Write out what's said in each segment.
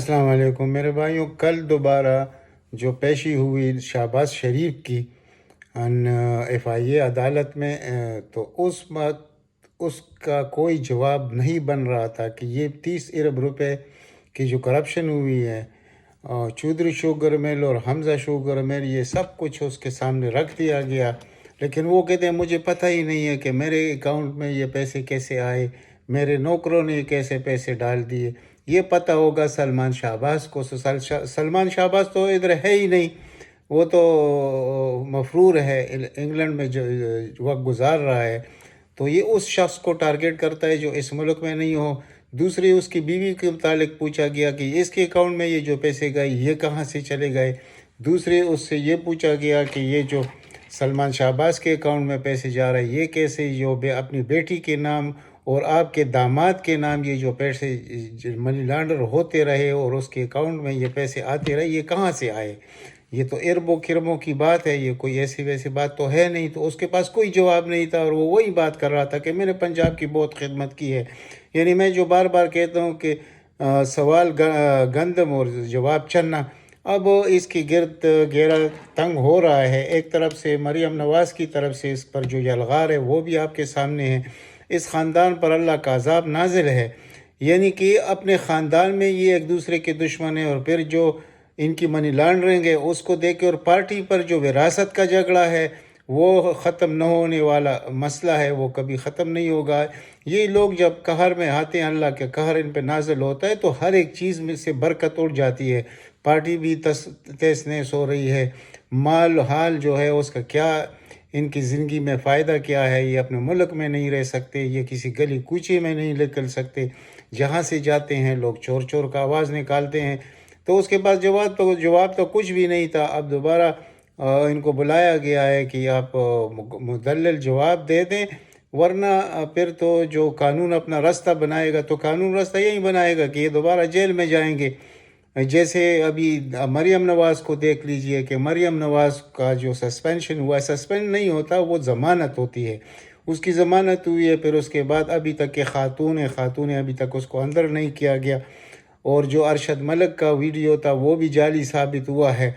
السلام علیکم میرے بھائیوں، کل دوبارہ جو پیشی ہوئی شہباز شریف کی FIA عدالت میں، تو اس وقت اس کا کوئی جواب نہیں بن رہا تھا کہ یہ 30 ارب روپے کی جو کرپشن ہوئی ہے، چودھری شوگر مل اور حمزہ شوگر مل، یہ سب کچھ اس کے سامنے رکھ دیا گیا، لیکن وہ کہتے ہیں مجھے پتہ ہی نہیں ہے کہ میرے اکاؤنٹ میں یہ پیسے کیسے آئے، میرے نوکروں نے کیسے پیسے ڈال دیے۔ یہ پتہ ہوگا سلمان شہباز کو۔ سلمان شہباز تو ادھر ہے ہی نہیں، وہ تو مفرور ہے، انگلینڈ میں جو وقت گزار رہا ہے، تو یہ اس شخص کو ٹارگٹ کرتا ہے جو اس ملک میں نہیں ہو۔ دوسری اس کی بیوی کے متعلق پوچھا گیا کہ اس کے اکاؤنٹ میں یہ جو پیسے گئے یہ کہاں سے چلے گئے۔ دوسرے اس سے یہ پوچھا گیا کہ یہ جو سلمان شہباز کے اکاؤنٹ میں پیسے جا رہے ہیں یہ کیسے، جو اپنی بیٹی کے نام اور آپ کے داماد کے نام یہ جو پیسے منی لانڈر ہوتے رہے اور اس کے اکاؤنٹ میں یہ پیسے آتے رہے، یہ کہاں سے آئے؟ یہ تو اربوں کربوں کی بات ہے، یہ کوئی ایسی ویسی بات تو ہے نہیں۔ تو اس کے پاس کوئی جواب نہیں تھا، اور وہ وہی بات کر رہا تھا کہ میں نے پنجاب کی بہت خدمت کی ہے۔ یعنی میں جو بار بار کہتا ہوں کہ سوال گندم اور جواب چنا، اب اس کی گرد گھیرا تنگ ہو رہا ہے۔ ایک طرف سے مریم نواز کی طرف سے اس پر جو یلغار ہے وہ بھی آپ کے سامنے ہے۔ اس خاندان پر اللہ کا عذاب نازل ہے، یعنی کہ اپنے خاندان میں یہ ایک دوسرے کے دشمن ہیں، اور پھر جو ان کی منی لانڈرنگ ہے اس کو دیکھ کے، اور پارٹی پر جو وراثت کا جھگڑا ہے وہ ختم نہ ہونے والا مسئلہ ہے، وہ کبھی ختم نہیں ہوگا۔ یہ لوگ جب قہر میں آتے ہیں، اللہ کے قہر ان پہ نازل ہوتا ہے، تو ہر ایک چیز میں سے برکت اڑ جاتی ہے۔ پارٹی بھی تیس نیس ہو رہی ہے، مال حال جو ہے اس کا کیا، ان کی زندگی میں فائدہ کیا ہے؟ یہ اپنے ملک میں نہیں رہ سکتے، یہ کسی گلی کوچے میں نہیں نکل سکتے، جہاں سے جاتے ہیں لوگ چور چور کا آواز نکالتے ہیں۔ تو اس کے پاس جواب تو کچھ بھی نہیں تھا۔ اب دوبارہ ان کو بلایا گیا ہے کہ آپ مدلل جواب دے دیں، ورنہ پھر تو جو قانون اپنا راستہ بنائے گا، تو قانون راستہ یہی بنائے گا کہ یہ دوبارہ جیل میں جائیں گے۔ جیسے ابھی مریم نواز کو دیکھ لیجئے کہ مریم نواز کا جو سسپینشن ہوا ہے، سسپینڈ نہیں ہوتا، وہ ضمانت ہوتی ہے، اس کی ضمانت ہوئی ہے، پھر اس کے بعد ابھی تک کہ خاتون ہے، ابھی تک اس کو اندر نہیں کیا گیا۔ اور جو ارشد ملک کا ویڈیو تھا وہ بھی جعلی ثابت ہوا ہے،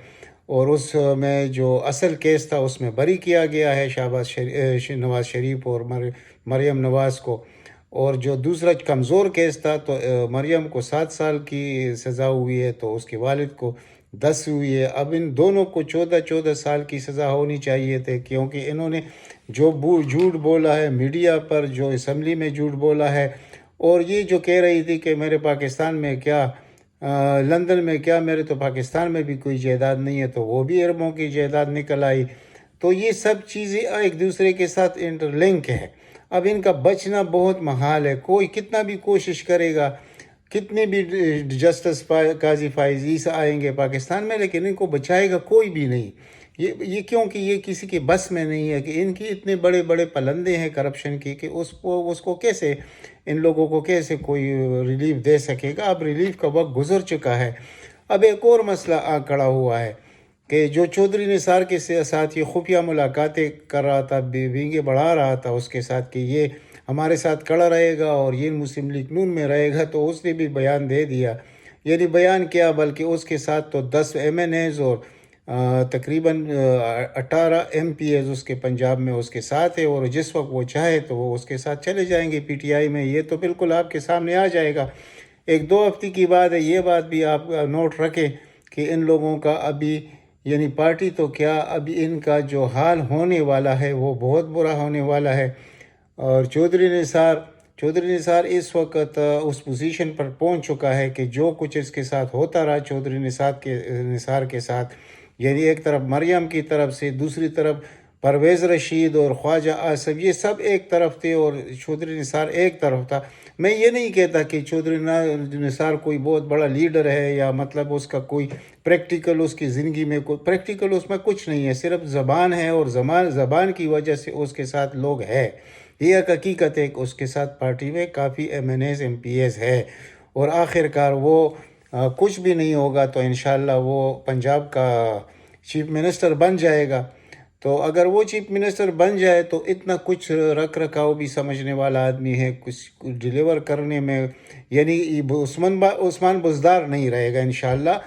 اور اس میں جو اصل کیس تھا اس میں بری کیا گیا ہے نواز شریف اور مریم نواز کو۔ اور جو دوسرا کمزور کیس تھا تو مریم کو 7 سال کی سزا ہوئی ہے، تو اس کے والد کو 10 ہوئی ہے۔ اب ان دونوں کو 14 سال کی سزا ہونی چاہیے تھے، کیونکہ انہوں نے جو جھوٹ بولا ہے میڈیا پر، جو اسمبلی میں جھوٹ بولا ہے، اور یہ جو کہہ رہی تھی کہ میرے پاکستان میں کیا، لندن میں کیا، میرے تو پاکستان میں بھی کوئی جائیداد نہیں ہے، تو وہ بھی اربوں کی جائیداد نکل آئی۔ تو یہ سب چیزیں ایک دوسرے کے ساتھ انٹر لنک ہے۔ اب ان کا بچنا بہت محال ہے، کوئی کتنا بھی کوشش کرے گا، کتنے بھی جسٹس قاضی فائز آئیں گے پاکستان میں، لیکن ان کو بچائے گا کوئی بھی نہیں۔ یہ کیونکہ یہ کسی کے بس میں نہیں ہے کہ ان کی اتنے بڑے بڑے پلندے ہیں کرپشن کی، کہ اس کو کیسے، ان لوگوں کو کیسے کوئی ریلیف دے سکے گا۔ اب ریلیف کا وقت گزر چکا ہے۔ اب ایک اور مسئلہ کھڑا ہوا ہے کہ جو چودھری نثار کے ساتھ یہ خفیہ ملاقاتیں کر رہا تھا، بینگے بڑھا رہا تھا اس کے ساتھ کہ یہ ہمارے ساتھ کھڑا رہے گا اور یہ مسلم لیگ نون میں رہے گا، تو اس نے بھی بیان دے دیا۔ یعنی بیان کیا، بلکہ اس کے ساتھ تو 10 MNAs اور تقریباً 18 MPs اس کے پنجاب میں اس کے ساتھ ہے، اور جس وقت وہ چاہے تو وہ اس کے ساتھ چلے جائیں گے PTI میں۔ یہ تو بالکل آپ کے سامنے آ جائے گا، 1-2 ہفتے کی بات ہے۔ یہ بات بھی آپ نوٹ رکھیں کہ ان لوگوں کا ابھی، یعنی پارٹی تو کیا، ابھی ان کا جو حال ہونے والا ہے وہ بہت برا ہونے والا ہے۔ اور چودھری نثار اس وقت اس پوزیشن پر پہنچ چکا ہے کہ جو کچھ اس کے ساتھ ہوتا رہا چودھری نثار کے ساتھ، یعنی ایک طرف مریم کی طرف سے، دوسری طرف پرویز رشید اور خواجہ آصف، یہ سب ایک طرف تھے اور چودھری نثار ایک طرف تھا۔ میں یہ نہیں کہتا کہ چودھری نثار کوئی بہت بڑا لیڈر ہے، یا مطلب اس کا کوئی پریکٹیکل، اس کی زندگی میں کوئی پریکٹیکل اس میں کچھ نہیں ہے، صرف زبان ہے، اور زبان کی وجہ سے اس کے ساتھ لوگ ہیں۔ یہ ایک حقیقت ہے کہ اس کے ساتھ پارٹی میں کافی MNAs MPs ہے، اور آخر کار وہ کچھ بھی نہیں ہوگا تو انشاءاللہ وہ پنجاب کا چیف منسٹر بن جائے گا۔ تو اگر وہ چیف منسٹر بن جائے تو اتنا کچھ رکھ رکھاؤ بھی سمجھنے والا آدمی ہے، کچھ ڈیلیور کرنے میں، یعنی عثمان بزدار نہیں رہے گا انشاءاللہ۔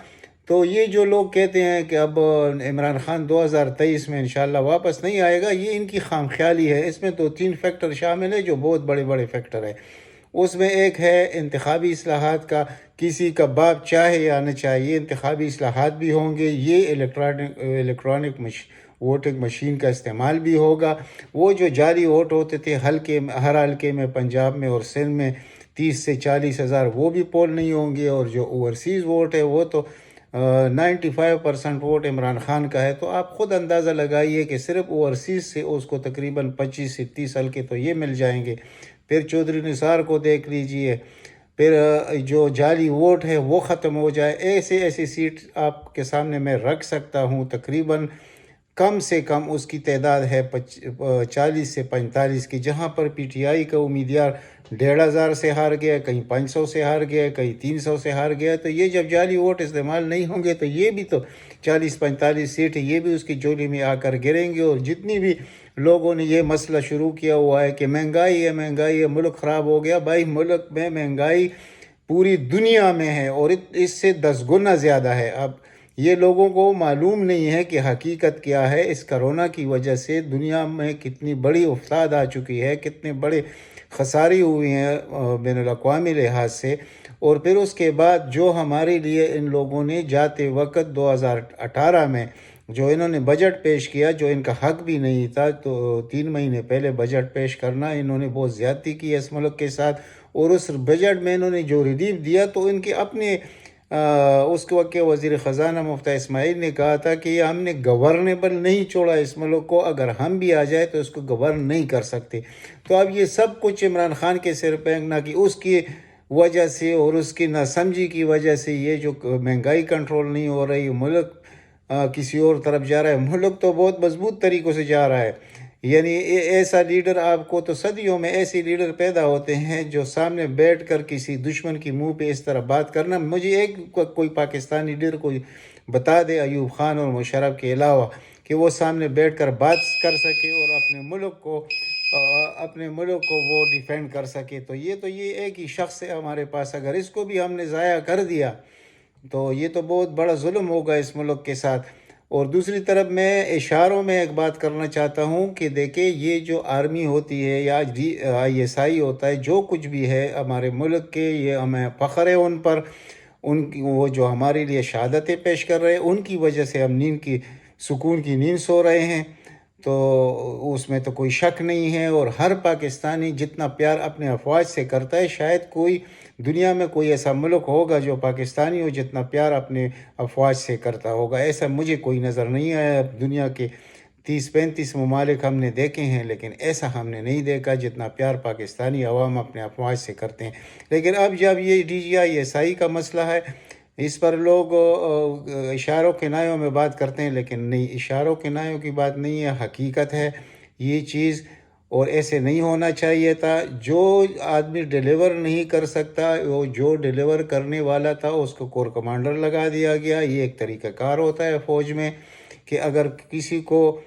تو یہ جو لوگ کہتے ہیں کہ اب عمران خان 2023 میں انشاءاللہ واپس نہیں آئے گا، یہ ان کی خام خیالی ہے۔ اس میں تو 3 فیکٹر شامل ہیں جو بہت بڑے بڑے فیکٹر ہیں۔ اس میں ایک ہے انتخابی اصلاحات کا، کسی کا باپ چاہے یا نہ چاہے یہ انتخابی اصلاحات بھی ہوں گے، یہ الیکٹرانک ووٹنگ مشین کا استعمال بھی ہوگا۔ وہ جو جعلی ووٹ ہوتے تھے ہر حلقے میں پنجاب میں اور سندھ میں 30 سے 40 ہزار، وہ بھی پول نہیں ہوں گے۔ اور جو اوورسیز ووٹ ہے وہ تو 95% ووٹ عمران خان کا ہے۔ تو آپ خود اندازہ لگائیے کہ صرف اوورسیز سے اس کو تقریباً 25 سے 30 حلقے تو یہ مل جائیں گے۔ پھر چودھری نثار کو دیکھ لیجئے، پھر جو جعلی ووٹ ہے وہ ختم ہو جائے۔ ایسی سیٹ آپ کے سامنے میں رکھ سکتا ہوں، تقریباً کم سے کم اس کی تعداد ہے 40 سے 45 کی، جہاں پر پی ٹی آئی کا امیدوار 1500 سے ہار گیا، کہیں 500 سے ہار گیا، کہیں 300 سے ہار گیا۔ تو یہ جب جعلی ووٹ استعمال نہیں ہوں گے تو یہ بھی تو 40-45 سیٹ یہ بھی اس کی جولی میں آ کر گریں گے۔ اور جتنی بھی لوگوں نے یہ مسئلہ شروع کیا ہوا ہے کہ مہنگائی ہے، ملک خراب ہو گیا، بھائی ملک میں مہنگائی پوری دنیا میں ہے اور اس سے 10 گنا زیادہ ہے۔ اب یہ لوگوں کو معلوم نہیں ہے کہ حقیقت کیا ہے۔ اس کرونا کی وجہ سے دنیا میں کتنی بڑی افتاد آ چکی ہے، کتنے بڑے خسارے ہوئے ہیں بین الاقوامی لحاظ سے۔ اور پھر اس کے بعد جو ہمارے لیے ان لوگوں نے جاتے وقت 2018 میں جو انہوں نے بجٹ پیش کیا، جو ان کا حق بھی نہیں تھا، تو 3 مہینے پہلے بجٹ پیش کرنا، انہوں نے بہت زیادتی کی ہے اس ملک کے ساتھ۔ اور اس بجٹ میں انہوں نے جو ریلیف دیا تو ان کے اپنے اس وقت کے وزیر خزانہ مفتیٰ اسماعیل نے کہا تھا کہ ہم نے گورنیبل نہیں چھوڑا اس ملک کو، اگر ہم بھی آ جائے تو اس کو گورن نہیں کر سکتے۔ تو اب یہ سب کچھ عمران خان کے سر پھینکنا کہ اس کی وجہ سے اور اس کی ناسمجھی کی وجہ سے یہ جو مہنگائی کنٹرول نہیں ہو رہی، ملک کسی اور طرف جا رہا ہے۔ ملک تو بہت مضبوط طریقوں سے جا رہا ہے، یعنی ایسا لیڈر آپ کو تو صدیوں میں ایسے لیڈر پیدا ہوتے ہیں جو سامنے بیٹھ کر کسی دشمن کی منہ پہ اس طرح بات کرنا۔ مجھے ایک کوئی پاکستانی لیڈر کوئی بتا دے ایوب خان اور مشرف کے علاوہ کہ وہ سامنے بیٹھ کر بات کر سکے اور اپنے ملک کو وہ ڈیفینڈ کر سکے۔ تو یہ ایک ہی شخص ہے ہمارے پاس، اگر اس کو بھی ہم نے ضائع کر دیا تو یہ تو بہت بڑا ظلم ہوگا اس ملک کے ساتھ۔ اور دوسری طرف میں اشاروں میں ایک بات کرنا چاہتا ہوں کہ دیکھیں یہ جو آرمی ہوتی ہے یا ISI ہوتا ہے، جو کچھ بھی ہے ہمارے ملک کے، یہ ہمیں فخر ہے ان پر، وہ جو ہمارے لیے شہادتیں پیش کر رہے ہیں، ان کی وجہ سے ہم سکون کی نیند سو رہے ہیں۔ تو اس میں تو کوئی شک نہیں ہے۔ اور ہر پاکستانی جتنا پیار اپنے افواج سے کرتا ہے، شاید دنیا میں کوئی ایسا ملک ہوگا جو پاکستانی ہو جتنا پیار اپنے افواج سے کرتا ہوگا، ایسا مجھے کوئی نظر نہیں آیا۔ دنیا کے 30-35 ممالک ہم نے دیکھے ہیں، لیکن ایسا ہم نے نہیں دیکھا جتنا پیار پاکستانی عوام اپنے افواج سے کرتے ہیں۔ لیکن اب جب یہ DGI کا مسئلہ ہے، اس پر لوگ اشاروں کنایوں میں بات کرتے ہیں، لیکن نہیں، اشاروں کنایوں کی بات نہیں ہے، حقیقت ہے یہ چیز۔ اور ایسے نہیں ہونا چاہیے تھا۔ جو آدمی ڈیلیور نہیں کر سکتا، وہ جو ڈیلیور کرنے والا تھا اس کو کور کمانڈر لگا دیا گیا۔ یہ ایک طریقہ کار ہوتا ہے فوج میں کہ اگر کسی کو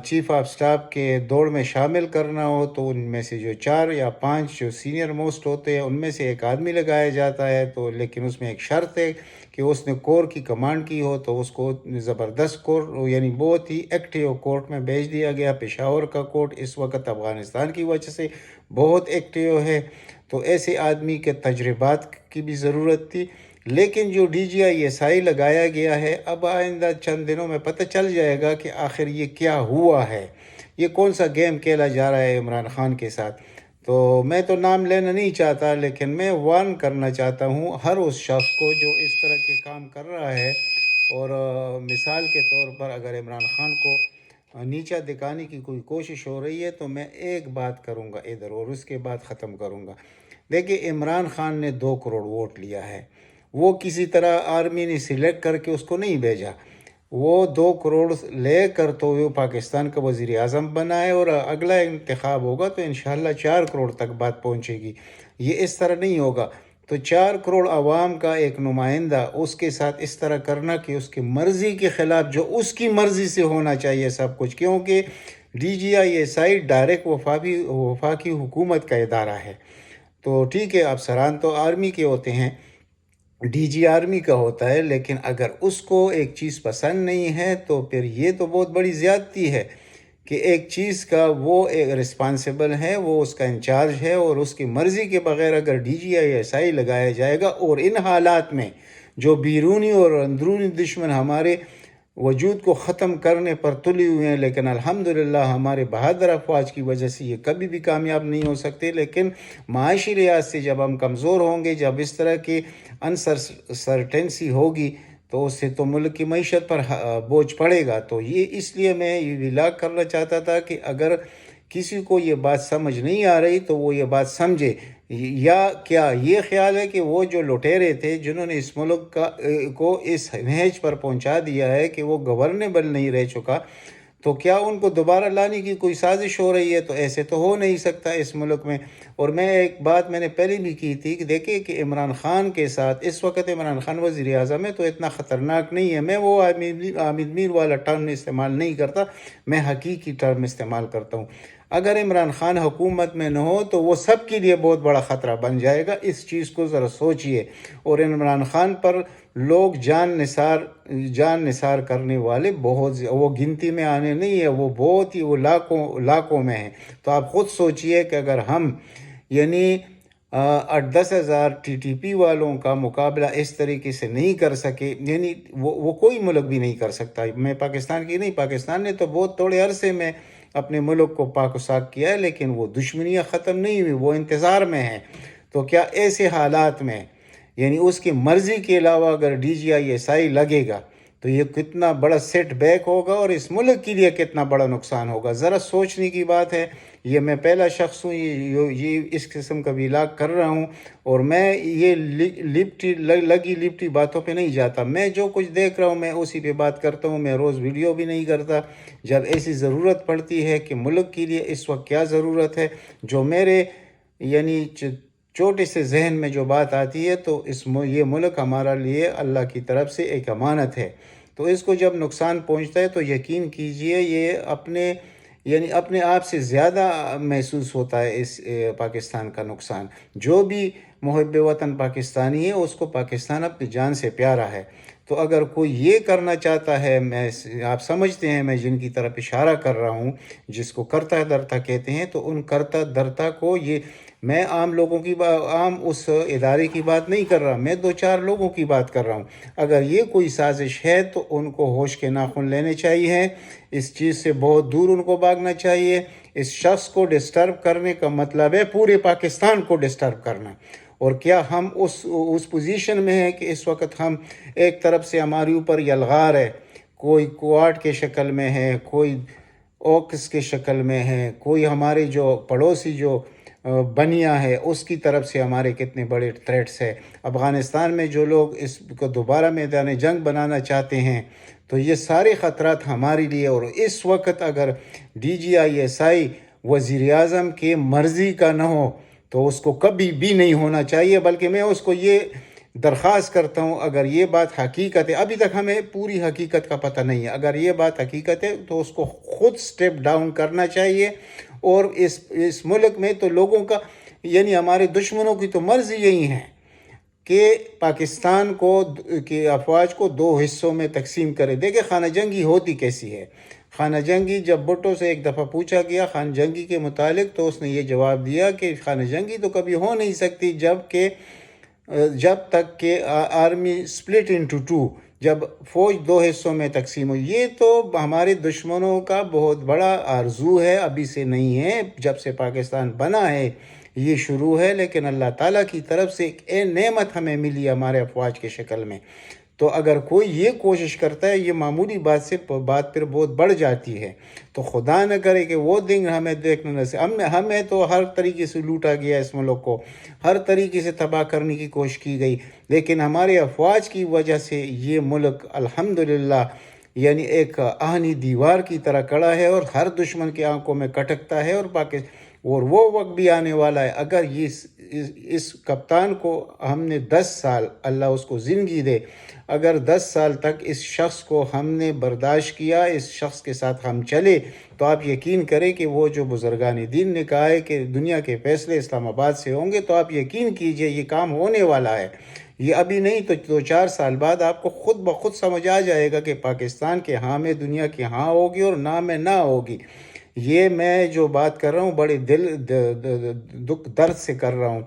چیف آف سٹاف کے دوڑ میں شامل کرنا ہو تو ان میں سے جو 4 یا 5 جو سینئر موسٹ ہوتے ہیں ان میں سے ایک آدمی لگایا جاتا ہے۔ تو لیکن اس میں ایک شرط ہے کہ اس نے کور کی کمانڈ کی ہو، تو اس کو زبردست کور، یعنی بہت ہی ایکٹیو کورٹ میں بھیج دیا گیا۔ پشاور کا کورٹ اس وقت افغانستان کی وجہ سے بہت ایکٹیو ہے، تو ایسے آدمی کے تجربات کی بھی ضرورت تھی۔ لیکن جو DGI لگایا گیا ہے، اب آئندہ چند دنوں میں پتہ چل جائے گا کہ آخر یہ کیا ہوا ہے، یہ کون سا گیم کھیلا جا رہا ہے عمران خان کے ساتھ۔ تو میں تو نام لینا نہیں چاہتا، لیکن میں وارن کرنا چاہتا ہوں ہر اس شخص کو جو اس طرح کے کام کر رہا ہے۔ اور مثال کے طور پر اگر عمران خان کو نیچا دکھانے کی کوئی کوشش ہو رہی ہے تو میں ایک بات کروں گا ادھر اور اس کے بعد ختم کروں گا۔ دیکھیں، عمران خان نے 2 کروڑ ووٹ لیا ہے، وہ کسی طرح آرمی نے سلیکٹ کر کے اس کو نہیں بھیجا، وہ 2 کروڑ لے کر تو وہ پاکستان کا وزیر اعظم بنا ہے، اور اگلا انتخاب ہوگا تو انشاءاللہ 4 کروڑ تک بات پہنچے گی۔ یہ اس طرح نہیں ہوگا۔ تو 4 کروڑ عوام کا ایک نمائندہ اس کے ساتھ اس طرح کرنا کہ اس کی مرضی کے خلاف، جو اس کی مرضی سے ہونا چاہیے سب کچھ، کیونکہ DGI ڈائریکٹ وفاقی حکومت کا ادارہ ہے۔ تو ٹھیک ہے، افسران تو آرمی کے ہوتے ہیں، DG آرمی کا ہوتا ہے، لیکن اگر اس کو ایک چیز پسند نہیں ہے تو پھر یہ تو بہت بڑی زیادتی ہے کہ ایک چیز کا وہ ایک رسپانسیبل ہے، وہ اس کا انچارج ہے، اور اس کی مرضی کے بغیر اگر DGI لگایا جائے گا، اور ان حالات میں جو بیرونی اور اندرونی دشمن ہمارے وجود کو ختم کرنے پر تلے ہوئے ہیں، لیکن الحمدللہ ہمارے بہادر افواج کی وجہ سے یہ کبھی بھی کامیاب نہیں ہو سکتے۔ لیکن معاشی لحاظ سے جب ہم کمزور ہوں گے، جب اس طرح کی انسرٹینسی ہوگی، تو اس سے تو ملک کی معیشت پر بوجھ پڑے گا۔ تو یہ اس لیے میں یہ ولاگ کرنا چاہتا تھا کہ اگر کسی کو یہ بات سمجھ نہیں آ رہی تو وہ یہ بات سمجھے، یا کیا یہ خیال ہے کہ وہ جو لٹیرے تھے جنہوں نے اس ملک کو اس نہج پر پہنچا دیا ہے کہ وہ گورنیبل نہیں رہ چکا، تو کیا ان کو دوبارہ لانے کی کوئی سازش ہو رہی ہے؟ تو ایسے تو ہو نہیں سکتا اس ملک میں۔ اور میں ایک بات میں نے پہلے بھی کی تھی کہ دیکھیں کہ عمران خان کے ساتھ اس وقت عمران خان وزیر اعظم ہے تو اتنا خطرناک نہیں ہے۔ میں وہ حامد میر والا ٹرم استعمال نہیں کرتا، میں حقیقی ٹرم استعمال کرتا ہوں۔ اگر عمران خان حکومت میں نہ ہو تو وہ سب کے لیے بہت بڑا خطرہ بن جائے گا، اس چیز کو ذرا سوچئے۔ اور عمران خان پر لوگ جان نثار کرنے والے بہت، وہ گنتی میں آنے نہیں ہے، وہ بہت ہی، وہ لاکھوں میں ہیں۔ تو آپ خود سوچئے کہ اگر ہم 10,000 TTP والوں کا مقابلہ اس طریقے سے نہیں کر سکے، وہ کوئی ملک بھی نہیں کر سکتا۔ میں پاکستان کی نہیں، پاکستان نے تو بہت تھوڑے عرصے میں اپنے ملک کو پاک و صاف کیا ہے، لیکن وہ دشمنیاں ختم نہیں ہوئی، وہ انتظار میں ہیں۔ تو کیا ایسے حالات میں اس کی مرضی کے علاوہ اگر DGI لگے گا تو یہ کتنا بڑا سیٹ بیک ہوگا، اور اس ملک کے لیے کتنا بڑا نقصان ہوگا؟ ذرا سوچنے کی بات ہے۔ یہ میں پہلا شخص ہوں یہ اس قسم کا ولاگ کر رہا ہوں، اور میں یہ لپٹی باتوں پہ نہیں جاتا۔ میں جو کچھ دیکھ رہا ہوں میں اسی پہ بات کرتا ہوں۔ میں روز ویڈیو بھی نہیں کرتا۔ جب ایسی ضرورت پڑتی ہے کہ ملک کے لیے اس وقت کیا ضرورت ہے، جو میرے چھوٹے سے ذہن میں جو بات آتی ہے، تو یہ ملک ہمارا لیے اللہ کی طرف سے ایک امانت ہے۔ تو اس کو جب نقصان پہنچتا ہے تو یقین کیجئے یہ اپنے آپ سے زیادہ محسوس ہوتا ہے اس پاکستان کا نقصان۔ جو بھی محب وطن پاکستانی ہے اس کو پاکستان اپنی جان سے پیارا ہے۔ تو اگر کوئی یہ کرنا چاہتا ہے، آپ سمجھتے ہیں میں جن کی طرف اشارہ کر رہا ہوں، جس کو کرتا درتا کہتے ہیں، تو ان کرتا درتا کو میں عام لوگوں کی عام اس ادارے کی بات نہیں کر رہا، میں 2-4 لوگوں کی بات کر رہا ہوں۔ اگر یہ کوئی سازش ہے تو ان کو ہوش کے ناخن لینے چاہیے، اس چیز سے بہت دور ان کو بھاگنا چاہیے۔ اس شخص کو ڈسٹرب کرنے کا مطلب ہے پورے پاکستان کو ڈسٹرب کرنا۔ اور کیا ہم اس پوزیشن میں ہیں کہ اس وقت ہم ایک طرف سے ہمارے اوپر یلغار ہے، کوئی کوارٹ کے شکل میں ہے، کوئی اوکس کے شکل میں ہے، کوئی ہمارے جو پڑوسی جو بنیا ہے اس کی طرف سے ہمارے کتنے بڑے تھریٹس ہے۔ افغانستان میں جو لوگ اس کو دوبارہ میدان جنگ بنانا چاہتے ہیں، تو یہ سارے خطرات ہمارے لیے۔ اور اس وقت اگر DGI وزیر اعظم کی مرضی کا نہ ہو تو اس کو کبھی بھی نہیں ہونا چاہیے، بلکہ میں اس کو یہ درخواست کرتا ہوں، اگر یہ بات حقیقت ہے، ابھی تک ہمیں پوری حقیقت کا پتہ نہیں ہے، اگر یہ بات حقیقت ہے تو اس کو خود سٹیپ ڈاؤن کرنا چاہیے۔ اور اس ملک میں تو لوگوں کا ہمارے دشمنوں کی تو مرضی یہی ہے کہ پاکستان کی افواج کو 2 حصوں میں تقسیم کرے۔ دیکھیں خانہ جنگی ہوتی کیسی ہے۔ خانہ جنگی جب بھٹو سے ایک دفعہ پوچھا گیا خانہ جنگی کے متعلق، تو اس نے یہ جواب دیا کہ خانہ جنگی تو کبھی ہو نہیں سکتی جب تک کہ آرمی سپلٹ انٹو 2، جب فوج 2 حصوں میں تقسیم ہو۔ یہ تو ہمارے دشمنوں کا بہت بڑا آرزو ہے، ابھی سے نہیں ہے، جب سے پاکستان بنا ہے یہ شروع ہے، لیکن اللہ تعالیٰ کی طرف سے ایک نعمت ہمیں ملی ہمارے افواج کے شکل میں۔ تو اگر کوئی یہ کوشش کرتا ہے، یہ معمولی بات سے بات پھر بہت بڑھ جاتی ہے۔ تو خدا نہ کرے کہ وہ دن ہمیں دیکھنے نہ سے ہمیں تو ہر طریقے سے لوٹا گیا، اس ملک کو ہر طریقے سے تباہ کرنے کی کوشش کی گئی، لیکن ہمارے افواج کی وجہ سے یہ ملک الحمدللہ ایک آہنی دیوار کی طرح کھڑا ہے، اور ہر دشمن کی آنکھوں میں کٹکتا ہے، اور اور وہ وقت بھی آنے والا ہے اگر اس کپتان کو ہم نے 10 سال، اللہ اس کو زندگی دے، اگر 10 سال تک اس شخص کو ہم نے برداشت کیا، اس شخص کے ساتھ ہم چلے، تو آپ یقین کریں کہ وہ جو بزرگان دین نے کہا ہے کہ دنیا کے فیصلے اسلام آباد سے ہوں گے، تو آپ یقین کیجئے یہ کام ہونے والا ہے۔ یہ ابھی نہیں تو 2-4 سال بعد آپ کو خود بخود سمجھ آ جائے گا کہ پاکستان کے ہاں میں دنیا کی ہاں ہوگی اور نہ میں نہ ہوگی۔ یہ میں جو بات کر رہا ہوں بڑے دکھ درد سے کر رہا ہوں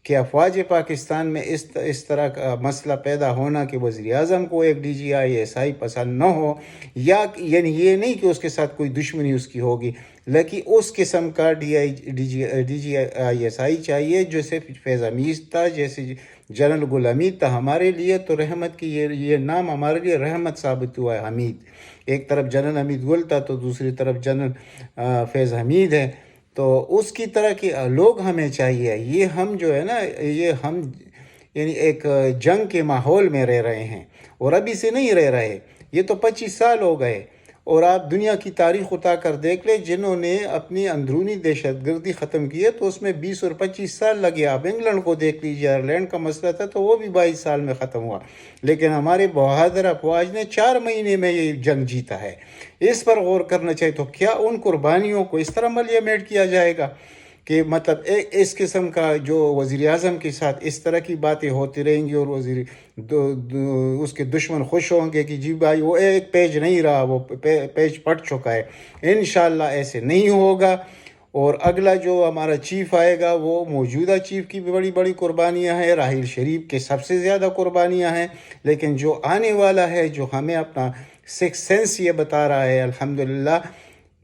کہ افواج پاکستان میں اس طرح کا مسئلہ پیدا ہونا کہ وزیر اعظم کو ایک DGI پسند نہ ہو، یا یعنی یہ نہیں کہ اس کے ساتھ کوئی دشمنی اس کی ہوگی، لیکن اس قسم کا DGI چاہیے جیسے فیض حمید تھا، جیسے جنرل گل حمید تھا۔ ہمارے لیے تو رحمت کی یہ نام ہمارے لیے رحمت ثابت ہوا ہے حمید۔ ایک طرف جنرل حمید گل تھا تو دوسری طرف جنرل فیض حمید ہے، تو اس کی طرح کے لوگ ہمیں چاہیے۔ یہ ہم جو ہے نا، یہ ہم یعنی ایک جنگ کے ماحول میں رہ رہے ہیں، اور ابھی سے نہیں رہ رہے، یہ تو 25 سال ہو گئے۔ اور آپ دنیا کی تاریخ اٹھا کر دیکھ لیں، جنہوں نے اپنی اندرونی دہشت گردی ختم کی ہے تو اس میں 20 اور 25 سال لگے۔ آپ انگلینڈ کو دیکھ لیجیے، آئرلینڈ کا مسئلہ تھا تو وہ بھی 22 سال میں ختم ہوا، لیکن ہمارے بہادر افواج نے 4 مہینے میں یہ جنگ جیتا ہے۔ اس پر غور کرنا چاہیے۔ تو کیا ان قربانیوں کو اس طرح ملیمیٹ کیا جائے گا کہ مطلب اس قسم کا جو وزیر اعظم کے ساتھ اس طرح کی باتیں ہوتی رہیں گی، اور اس کے دشمن خوش ہوں گے کہ جی بھائی وہ ایک پیج نہیں رہا، وہ پیج پٹ چکا ہے۔ انشاءاللہ ایسے نہیں ہوگا، اور اگلا جو ہمارا چیف آئے گا وہ موجودہ چیف کی بھی بڑی بڑی قربانیاں ہیں، راحیل شریف کے سب سے زیادہ قربانیاں ہیں، لیکن جو آنے والا ہے، جو ہمیں اپنا سکس سینس یہ بتا رہا ہے الحمدللہ،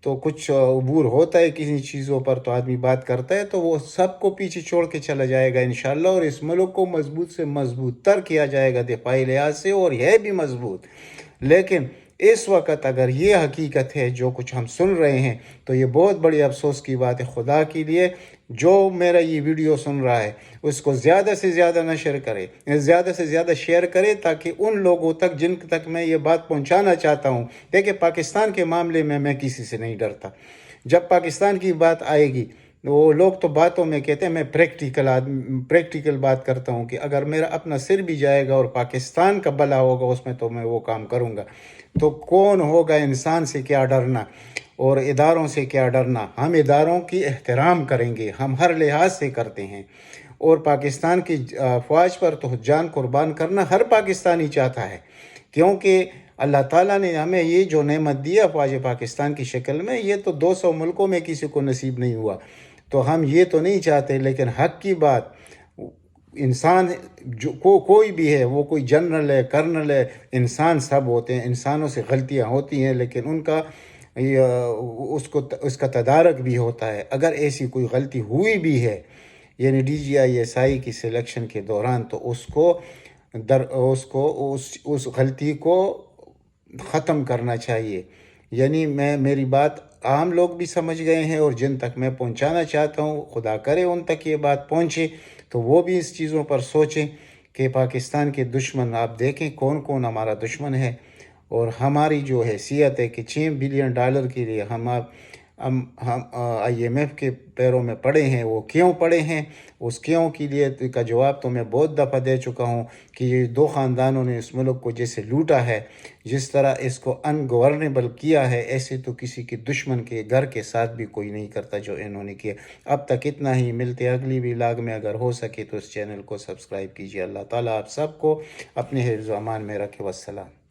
تو کچھ عبور ہوتا ہے کسی چیزوں پر تو آدمی بات کرتا ہے، تو وہ سب کو پیچھے چھوڑ کے چلا جائے گا انشاءاللہ، اور اس ملک کو مضبوط سے مضبوط تر کیا جائے گا دفاعی لحاظ سے، اور یہ بھی مضبوط۔ لیکن اس وقت اگر یہ حقیقت ہے جو کچھ ہم سن رہے ہیں، تو یہ بہت بڑی افسوس کی بات ہے۔ خدا کے لیے جو میرا یہ ویڈیو سن رہا ہے اس کو زیادہ سے زیادہ نشر کرے، زیادہ سے زیادہ شیئر کرے، تاکہ ان لوگوں تک جن تک میں یہ بات پہنچانا چاہتا ہوں۔ دیکھیں، پاکستان کے معاملے میں کسی سے نہیں ڈرتا۔ جب پاکستان کی بات آئے گی، وہ لوگ تو باتوں میں کہتے ہیں، میں پریکٹیکل بات کرتا ہوں کہ اگر میرا اپنا سر بھی جائے گا اور پاکستان کا بھلا ہوگا اس میں، تو میں وہ کام کروں گا۔ تو کون ہوگا؟ انسان سے کیا ڈرنا اور اداروں سے کیا ڈرنا؟ ہم اداروں کی احترام کریں گے، ہم ہر لحاظ سے کرتے ہیں، اور پاکستان کی افواج پر تو جان قربان کرنا ہر پاکستانی چاہتا ہے، کیونکہ اللہ تعالیٰ نے ہمیں یہ جو نعمت دی ہے افواج پاکستان کی شکل میں، یہ تو 200 ملکوں میں کسی کو نصیب نہیں ہوا، تو ہم یہ تو نہیں چاہتے۔ لیکن حق کی بات، انسان جو کوئی بھی ہے، وہ کوئی جنرل ہے، کرنل ہے، انسان سب ہوتے ہیں، انسانوں سے غلطیاں ہوتی ہیں، لیکن ان کا اس کا تدارک بھی ہوتا ہے۔ اگر ایسی کوئی غلطی ہوئی بھی ہے، یعنی DGI کی سلیکشن کے دوران، تو اس غلطی کو ختم کرنا چاہیے۔ یعنی میری بات عام لوگ بھی سمجھ گئے ہیں، اور جن تک میں پہنچانا چاہتا ہوں، خدا کرے ان تک یہ بات پہنچے، تو وہ بھی اس چیزوں پر سوچیں کہ پاکستان کے دشمن، آپ دیکھیں کون کون ہمارا دشمن ہے، اور ہماری جو حیثیت ہے کہ $6 بلین کے لیے ہم IMF کے پیروں میں پڑے ہیں۔ وہ کیوں پڑے ہیں؟ اس کیوں کے لیے کا جواب تو میں بہت دفعہ دے چکا ہوں کہ یہ 2 خاندانوں نے اس ملک کو جیسے لوٹا ہے، جس طرح اس کو ان گورنیبل کیا ہے، ایسے تو کسی کے دشمن کے گھر کے ساتھ بھی کوئی نہیں کرتا جو انہوں نے کیا۔ اب تک اتنا ہی، ملتے اگلی ولاگ میں، اگر ہو سکے تو اس چینل کو سبسکرائب کیجیے۔ اللہ تعالیٰ آپ سب کو اپنے حفظ و امان میں رکھے۔ والسلام۔